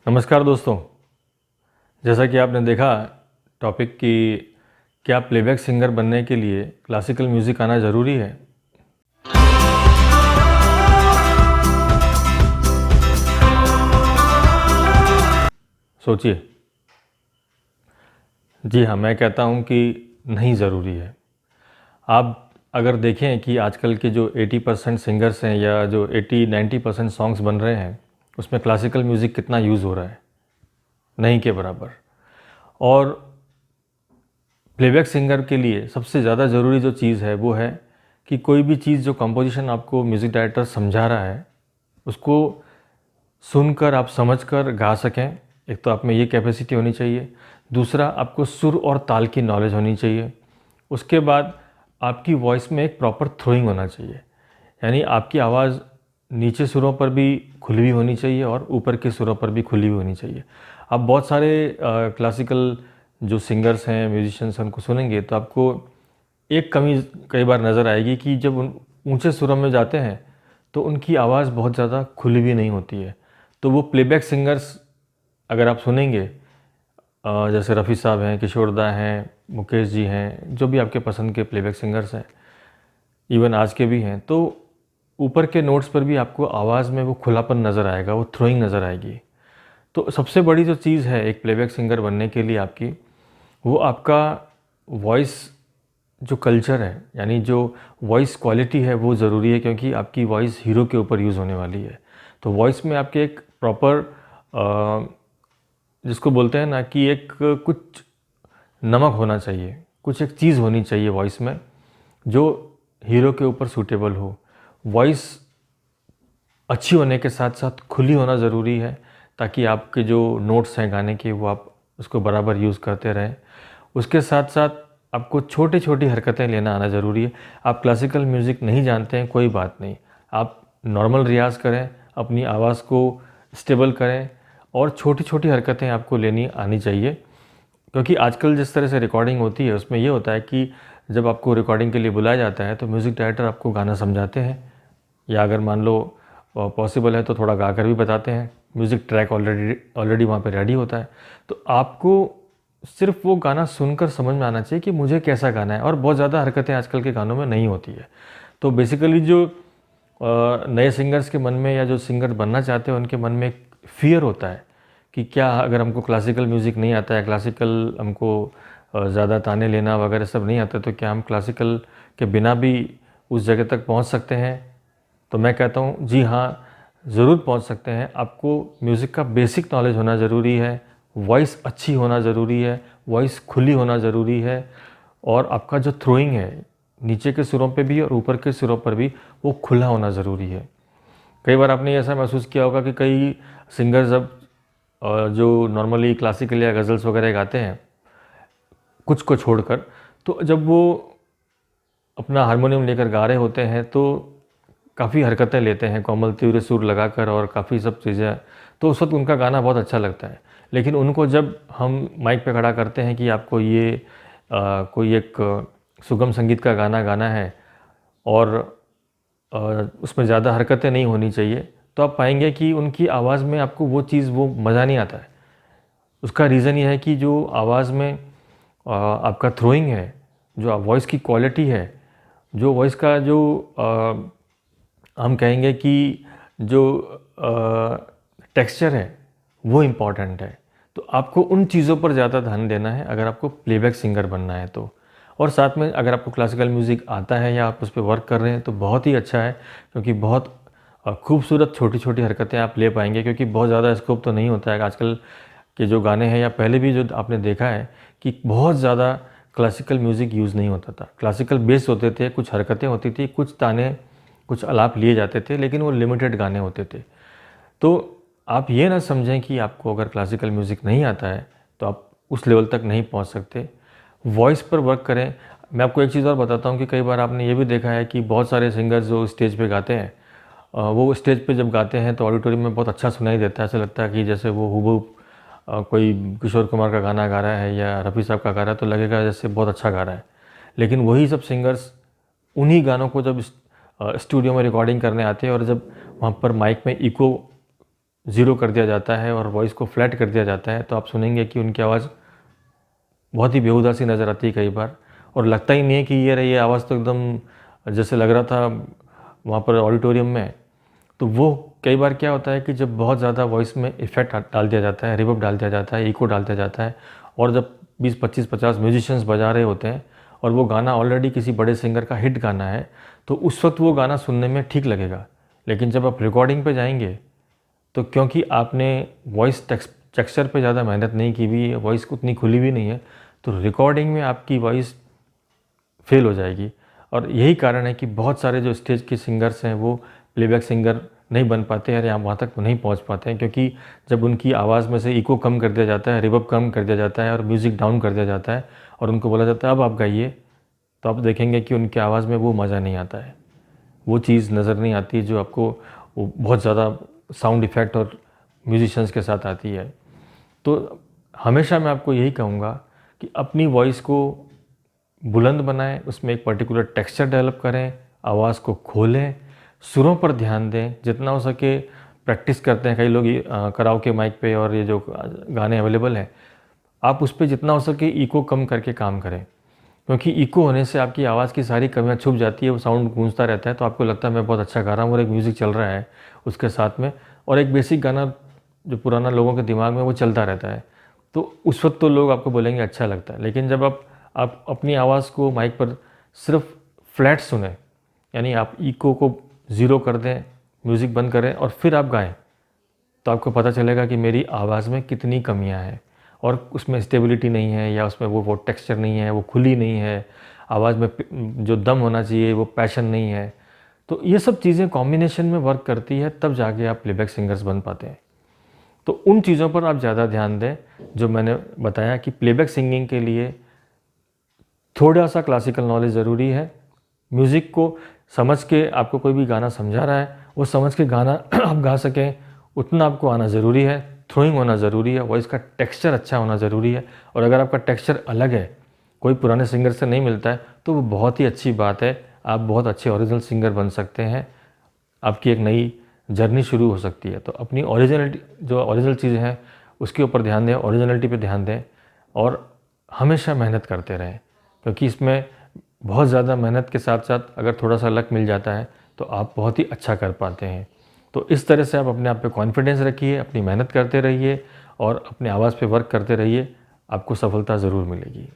नमस्कार दोस्तों। जैसा कि आपने देखा टॉपिक कि क्या प्लेबैक सिंगर बनने के लिए क्लासिकल म्यूज़िक आना ज़रूरी है। सोचिए। जी हाँ, मैं कहता हूँ कि नहीं ज़रूरी है। आप अगर देखें कि आजकल के जो 80% सिंगर्स हैं या जो 80-90% सॉन्ग्स बन रहे हैं उसमें क्लासिकल म्यूज़िक कितना यूज़ हो रहा है, नहीं के बराबर। और प्लेबैक सिंगर के लिए सबसे ज़्यादा ज़रूरी जो चीज़ है वो है कि कोई भी चीज़ जो कंपोजिशन आपको म्यूज़िक डायरेक्टर समझा रहा है उसको सुनकर आप समझकर गा सकें। एक तो आप में ये कैपेसिटी होनी चाहिए, दूसरा आपको सुर और ताल की नॉलेज होनी चाहिए। उसके बाद आपकी वॉइस में एक प्रॉपर थ्रोइंग होना चाहिए, यानी आपकी आवाज़ नीचे सुरों पर भी खुली हुई होनी चाहिए और ऊपर के सुरों पर भी खुली हुई होनी चाहिए। आप बहुत सारे क्लासिकल जो सिंगर्स हैं, म्यूजिशियंस हैं, उनको सुनेंगे तो आपको एक कमी कई बार नज़र आएगी कि जब उन ऊंचे सुरों में जाते हैं तो उनकी आवाज़ बहुत ज़्यादा खुली हुई नहीं होती है। तो वो प्लेबैक सिंगर्स अगर आप सुनेंगे, जैसे रफ़ी साहब हैं, किशोर दा हैं, मुकेश जी हैं, जो भी आपके पसंद के प्लेबैक सिंगर्स हैं, इवन आज के भी हैं, तो ऊपर के नोट्स पर भी आपको आवाज़ में वो खुलापन नज़र आएगा, वो थ्रोइंग नज़र आएगी। तो सबसे बड़ी जो चीज़ है एक प्लेबैक सिंगर बनने के लिए आपकी, वो आपका वॉइस जो कल्चर है, यानी जो वॉइस क्वालिटी है वो ज़रूरी है, क्योंकि आपकी वॉइस हीरो के ऊपर यूज़ होने वाली है। तो वॉइस में आपके एक प्रॉपर जिसको बोलते हैं ना कि एक कुछ नमक होना चाहिए, कुछ एक चीज़ होनी चाहिए वॉइस में जो हीरो के ऊपर सूटेबल हो। वॉइस अच्छी होने के साथ साथ खुली होना ज़रूरी है, ताकि आपके जो नोट्स हैं गाने के वो आप उसको बराबर यूज़ करते रहें। उसके साथ साथ आपको छोटी छोटी हरकतें लेना आना ज़रूरी है। आप क्लासिकल म्यूज़िक नहीं जानते हैं, कोई बात नहीं, आप नॉर्मल रियाज़ करें, अपनी आवाज़ को स्टेबल करें और छोटी छोटी हरकतें आपको लेनी आनी चाहिए। क्योंकि आजकल जिस तरह से रिकॉर्डिंग होती है उसमें ये होता है कि जब आपको रिकॉर्डिंग के लिए बुलाया जाता है तो म्यूज़िक डायरेक्टर आपको गाना समझाते हैं, या अगर मान लो पॉसिबल है तो थोड़ा गा कर भी बताते हैं। म्यूज़िक ट्रैक ऑलरेडी वहाँ पे रेडी होता है, तो आपको सिर्फ वो गाना सुनकर समझ में आना चाहिए कि मुझे कैसा गाना है। और बहुत ज़्यादा हरकतें आजकल के गानों में नहीं होती है। तो बेसिकली जो नए सिंगर्स के मन में या जो सिंगर बनना चाहते हैं उनके मन में एक फ़ियर होता है कि क्या अगर हमको क्लासिकल म्यूज़िक नहीं आता है, क्लासिकल हमको ज़्यादा ताने लेना वगैरह सब नहीं आता, तो क्या हम क्लासिकल के बिना भी उस जगह तक पहुंच सकते हैं। तो मैं कहता हूँ जी हाँ, ज़रूर पहुंच सकते हैं। आपको म्यूज़िक का बेसिक नॉलेज होना ज़रूरी है, वॉइस अच्छी होना ज़रूरी है, वॉइस खुली होना ज़रूरी है, और आपका जो थ्रोइंग है नीचे के सुरों पे भी और ऊपर के सुरों पर भी वो खुला होना ज़रूरी है। कई बार आपने ऐसा महसूस किया होगा कि कई सिंगर्स अब जो नॉर्मली क्लासिकल या गज़ल्स वगैरह गाते हैं कुछ को छोड़कर, तो जब वो अपना हारमोनियम लेकर गा रहे होते हैं तो काफ़ी हरकतें लेते हैं, कोमल तीव्र सुर लगाकर और काफ़ी सब चीज़ें, तो उस वक्त उनका गाना बहुत अच्छा लगता है। लेकिन उनको जब हम माइक पे खड़ा करते हैं कि आपको ये कोई एक सुगम संगीत का गाना गाना है और उसमें ज़्यादा हरकतें नहीं होनी चाहिए, तो आप पाएंगे कि उनकी आवाज़ में आपको वो चीज़, वो मज़ा नहीं आता है। उसका रीज़न ये है कि जो आवाज़ में आपका थ्रोइंग है, जो वॉइस की क्वालिटी है, जो वॉइस का जो हम कहेंगे कि जो टेक्सचर है वो इम्पॉर्टेंट है। तो आपको उन चीज़ों पर ज़्यादा ध्यान देना है अगर आपको प्लेबैक सिंगर बनना है तो। और साथ में अगर आपको क्लासिकल म्यूज़िक आता है या आप उस पर वर्क कर रहे हैं तो बहुत ही अच्छा है, क्योंकि बहुत खूबसूरत छोटी छोटी हरकतें आप ले पाएंगे। क्योंकि बहुत ज़्यादा स्कोप तो नहीं होता है आजकल के जो गाने हैं, या पहले भी जो आपने देखा है कि बहुत ज़्यादा क्लासिकल म्यूज़िक यूज़ नहीं होता था। क्लासिकल बेस होते थे, कुछ हरकतें होती थी, कुछ ताने, कुछ आलाप लिए जाते थे, लेकिन वो लिमिटेड गाने होते थे। तो आप ये ना समझें कि आपको अगर क्लासिकल म्यूज़िक नहीं आता है तो आप उस लेवल तक नहीं पहुंच सकते। वॉइस पर वर्क करें। मैं आपको एक चीज़ और बताता हूँ कि कई बार आपने ये भी देखा है कि बहुत सारे सिंगर्स जो स्टेज पे गाते हैं, वो स्टेज पे जब गाते हैं तो ऑडिटोरियम में बहुत अच्छा सुनाई देता है। ऐसा लगता है कि जैसे वो हूबहू कोई किशोर कुमार का गाना गा रहा है या रफ़ी साहब का गा रहा है, तो लगेगा जैसे बहुत अच्छा गा रहा है। लेकिन वही सब सिंगर्स उन्हीं गानों को जब स्टूडियो में रिकॉर्डिंग करने आते हैं और जब वहाँ पर माइक में इको ज़ीरो कर दिया जाता है और वॉइस को फ्लैट कर दिया जाता है, तो आप सुनेंगे कि उनकी आवाज़ बहुत ही बेहुदा सी नज़र आती है कई बार, और लगता ही नहीं है कि ये आवाज़ तो एकदम जैसे लग रहा था वहाँ पर ऑडिटोरियम में। तो वो कई बार क्या होता है कि जब बहुत ज़्यादा वॉइस में इफ़ेक्ट डाल दिया जाता है, रिवर्ब डाल दिया जाता है, इको डाल दिया जाता है, और जब 20, 25, 50 म्यूजिशियंस बजा रहे होते हैं और वो गाना ऑलरेडी किसी बड़े सिंगर का हिट गाना है, तो उस वक्त वो गाना सुनने में ठीक लगेगा। लेकिन जब आप रिकॉर्डिंग पे जाएंगे, तो क्योंकि आपने वॉइस टेक्सचर पे ज़्यादा मेहनत नहीं की हुई है, वॉइस उतनी खुली भी नहीं है, तो रिकॉर्डिंग में आपकी वॉइस फेल हो जाएगी। और यही कारण है कि बहुत सारे जो स्टेज के सिंगर्स हैं वो प्लेबैक सिंगर नहीं बन पाते हैं, या वहाँ तक नहीं पहुँच पाते हैं, क्योंकि जब उनकी आवाज़ में से इको कम कर दिया जाता है, रिवर्ब कम कर दिया जाता है और म्यूज़िक डाउन कर दिया जाता है और उनको बोला जाता है अब आप गाइए, तो आप देखेंगे कि उनकी आवाज़ में वो मज़ा नहीं आता है, वो चीज़ नज़र नहीं आती जो आपको वो बहुत ज़्यादा साउंड इफ़ेक्ट और म्यूजिशियंस के साथ आती है। तो हमेशा मैं आपको यही कहूँगा कि अपनी वॉइस को बुलंद बनाएं, उसमें एक पर्टिकुलर टेक्सचर डेवलप करें, आवाज़ को खोलें, सुरों पर ध्यान दें, जितना हो सके प्रैक्टिस करते हैं कई लोग कराओके माइक पे, और ये जो गाने अवेलेबल हैं आप उस पे जितना हो सके इको कम करके काम करें, क्योंकि इको होने से आपकी आवाज़ की सारी कमियां छुप जाती है, वो साउंड गूंजता रहता है, तो आपको लगता है मैं बहुत अच्छा गा रहा हूँ और एक म्यूज़िक चल रहा है उसके साथ में, और एक बेसिक गाना जो पुराना लोगों के दिमाग में वो चलता रहता है, तो उस वक्त तो लोग आपको बोलेंगे अच्छा लगता है। लेकिन जब आप अपनी आवाज़ को माइक पर सिर्फ फ्लैट सुने, यानी आप इको को ज़ीरो कर दें, म्यूज़िक बंद करें और फिर आप गाएं, तो आपको पता चलेगा कि मेरी आवाज़ में कितनी कमियां हैं, और उसमें स्टेबिलिटी नहीं है, या उसमें वो टेक्सचर नहीं है, वो खुली नहीं है, आवाज़ में जो दम होना चाहिए वो पैशन नहीं है। तो ये सब चीज़ें कॉम्बिनेशन में वर्क करती है, तब जाके आप प्लेबैक सिंगर्स बन पाते हैं। तो उन चीज़ों पर आप ज़्यादा ध्यान दें जो मैंने बताया कि प्लेबैक सिंगिंग के लिए थोड़ा सा क्लासिकल नॉलेज ज़रूरी है। म्यूज़िक को समझ के आपको कोई भी गाना समझा रहा है, वो समझ के गाना आप गा सकें उतना आपको आना ज़रूरी है। थ्रोइंग होना ज़रूरी है, वॉइस का टेक्सचर अच्छा होना ज़रूरी है, और अगर आपका टेक्सचर अलग है, कोई पुराने सिंगर से नहीं मिलता है, तो वो बहुत ही अच्छी बात है। आप बहुत अच्छे ओरिजिनल सिंगर बन सकते हैं, आपकी एक नई जर्नी शुरू हो सकती है। तो अपनी ओरिजिनलिटी, जो ओरिजिनल चीज़ें हैं उसके ऊपर ध्यान दें, ओरिजिनलिटी पे ध्यान दें, और हमेशा मेहनत करते रहें, क्योंकि इसमें बहुत ज़्यादा मेहनत के साथ साथ अगर थोड़ा सा लक मिल जाता है तो आप बहुत ही अच्छा कर पाते हैं। तो इस तरह से आप अपने आप पे कॉन्फिडेंस रखिए, अपनी मेहनत करते रहिए और अपनी आवाज़ पे वर्क करते रहिए, आपको सफलता ज़रूर मिलेगी।